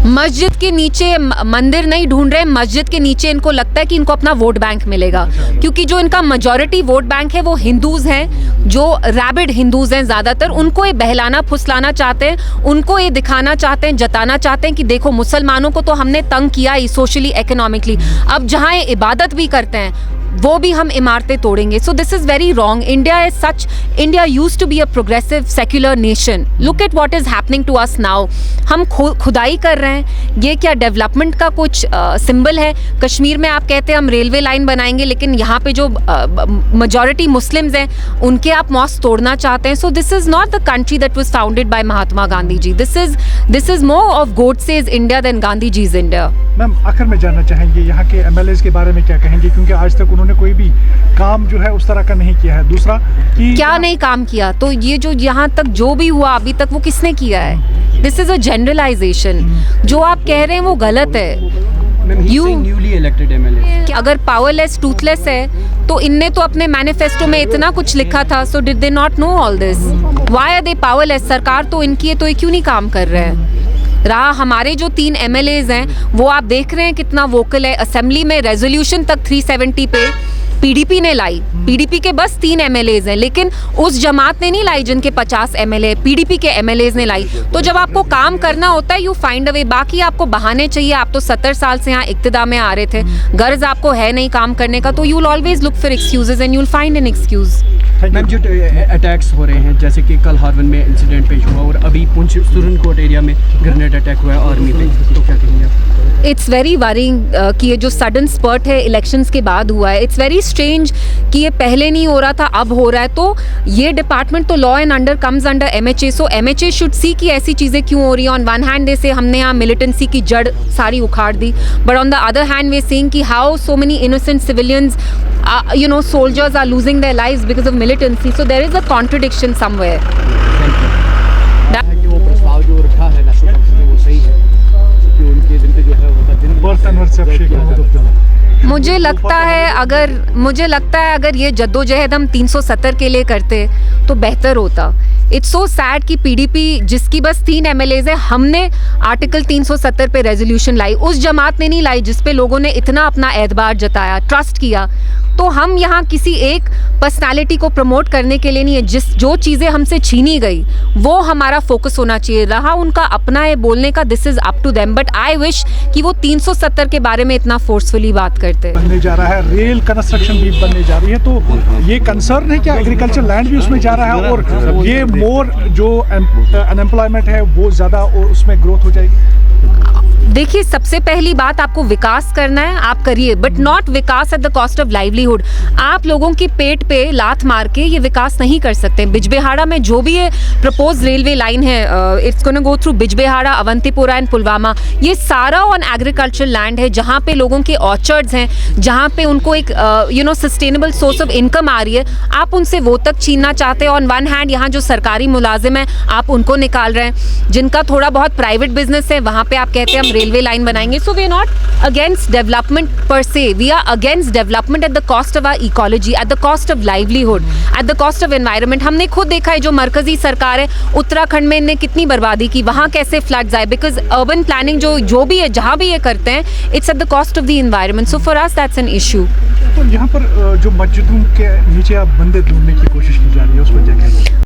मस्जिद के नीचे मंदिर नहीं ढूंढ रहे, मस्जिद के नीचे इनको लगता है कि इनको अपना वोट बैंक मिलेगा, क्योंकि जो इनका मेजॉरिटी वोट बैंक है वो हिंदूज हैं, जो रैबिड हिंदूज हैं ज़्यादातर। उनको ये बहलाना फुसलाना चाहते हैं, उनको ये दिखाना चाहते हैं, जताना चाहते हैं कि देखो मुसलमानों को तो हमने तंग किया ही सोशली इकोनॉमिकली, अब जहाँ ये इबादत भी करते हैं वो भी हम इमारतें तोड़ेंगे। So this is very wrong. India is such, India used to be a progressive secular nation. Look at what is happening to us now. हम खुदाई कर रहे हैं, ये क्या डेवलपमेंट का कुछ सिंबल है? कश्मीर में आप कहते हैं हम रेलवे लाइन बनाएंगे, लेकिन यहाँ पे जो मेजॉरिटी मुस्लिम्स हैं उनके आप मॉस्क तोड़ना चाहते हैं। So this is not the country that was founded by Mahatma Gandhi ji. This is more of Godse's India then Gandhi ji's India. Ma'am आखिर में जानना चाहेंगे यहाँ के एमएलएज के बारे में क्या कहेंगे, क्योंकि आज तक उन्होंने कोई भी काम जो है उस तरह का नहीं किया है। दूसरा कि क्या नहीं काम किया, तो ये जो यहाँ तक जो भी हुआ अभी तक वो किसने किया है? This is a generalisation. जो आप कह रहे हैं वो गलत है। न्यूली इलेक्टेड एमएलए अगर पावरलेस टूथलेस है तो इनने तो अपने मैनिफेस्टो में इतना कुछ लिखा था, so did they not know all this? Why are they powerless? सरकार तो इनकी है, तो ये क्यों नहीं काम कर रहे हैं? रहा हमारे जो 3 एमएलएज हैं वो आप देख रहे हैं कितना वोकल है। असेंबली में रेजोल्यूशन तक 370 पे पीडीपी ने लाई। पीडीपी के बस 3 एमएलएज हैं, लेकिन उस जमात ने नहीं लाई जिनके 50 एमएलए, पीडीपी के एमएलएज ने लाई। तो जब आपको काम करना होता है यू फाइंड अ वे। बाकी आपको बहाने चाहिए। आप तो 70 साल से यहाँ इक्तिदा में आ रहे थे, गर्ज आपको है नहीं काम करने का, तो you will always look for excuses and you will find an excuse. Ma'am जो अटैक्स हो रहे हैं, जैसे कि कल हार्वन में इंसिडेंट पेश हुआ और अभी पुंछ सुरनकोट एरिया में ग्रेनेड अटैक हुआ है आर्मी पे, तो क्या कहेंगे आप? इट्स वेरी वरिंग कि ये जो सडन स्पर्ट है इलेक्शंस के बाद हुआ है। इट्स वेरी स्ट्रेंज कि ये पहले नहीं हो रहा था, अब हो रहा है। तो ये डिपार्टमेंट तो law and under comes under MHA, so MHA should see कि ऐसी चीज़ें क्यों हो रही हैं। ऑन वन हैंड दे से हमने यहाँ मिलिटेंसी की जड़ सारी उखाड़ दी, but on the other hand they saying कि how so many innocent civilians soldiers are losing their lives because of militancy. So there is a contradiction somewhere. वो प्रस्ताव जो रखा है नेशनल काउंसिल में वो सही है कि उनके दिन पे जो है उनका दिन birth anniversary of Sheikh Mohammad Abdullah. मुझे लगता है अगर ये जद्दोजहद हम 370 के लिए करते तो बेहतर होता। इट्स सो सैड कि पीडीपी जिसकी बस 3 एमएलएज है, हमने आर्टिकल 370 पे रेजोल्यूशन लाई, उस जमात ने नहीं लाई जिस पे लोगों ने इतना अपना एतबार जताया, ट्रस्ट किया। तो हम यहाँ किसी एक पर्सनालिटी को प्रमोट करने के लिए नहीं है। जो चीज़ें हमसे छीनी गई वो हमारा फोकस होना चाहिए। रहा उनका अपना है बोलने का, this is up to them, but I wish कि वो 370 के बारे में इतना फोर्सफुली बात करते। बनने जा रहा है, रेल कंस्ट्रक्शन भी बनने जा रही है, तो ये कंसर्न है क्या? एग्रीकल्चर लैंड भी उसमें जा रहा है और ये मोर जो अनएम्प्लॉयमेंट है वो ज़्यादा और उसमें ग्रोथ हो जाएगी। देखिए, सबसे पहली बात आपको विकास करना है, आप करिए, but not Vikas eight the cost of livelihood. आप लोगों के पेट पे लात मार के ये विकास नहीं कर सकते। बिजबेहाड़ा में जो भी ये प्रपोज रेलवे लाइन है, it's gonna go through Bijbehara, Awantipora and Pulwama. ये सारा ऑन एग्रीकल्चर लैंड है, जहाँ पे लोगों के ऑर्चर्ड्स हैं, जहाँ पे उनको एक सस्टेनेबल सोर्स ऑफ इनकम आ रही है। आप उनसे वो तक छीनना चाहते हैं। ऑन वन हैंड यहाँ जो सरकारी मुलाजिम हैं आप उनको निकाल रहे हैं, जिनका थोड़ा बहुत प्राइवेट बिजनेस है वहाँ पे आप कहते हैं हम रेलवे लाइन बनाएंगे। So we are not against development per se, we are against development at the cost of our ecology, at the cost of livelihood, at the cost of environment. हमने खुद देखा है जो मरकजी सरकार है उत्तराखंड में, इनने कितनी बर्बादी की, वहाँ कैसे फ्लड्स आए, बिकॉज अर्बन प्लानिंग जो भी है जहाँ भी ये करते हैं it's eight the cost of the environment. So for us that's an issue. तो यहाँ पर जो मस्जिदों के नीचे आप बंदे ढूंढने की कोशिश की जा रही है उस पर क्या कहते हैं?